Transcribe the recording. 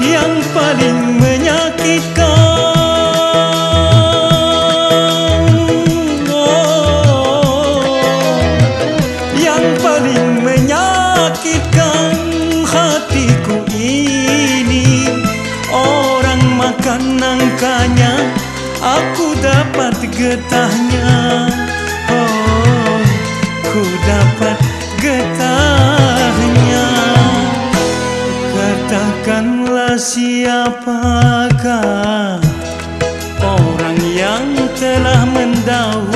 yang paling menyakitkan. Yang paling menyakitkan hatiku ini, orang makan nangkanya, aku dapat getahnya. Oh, ku dapat getahnya. Katakanlah siapakah orang yang telah mendahului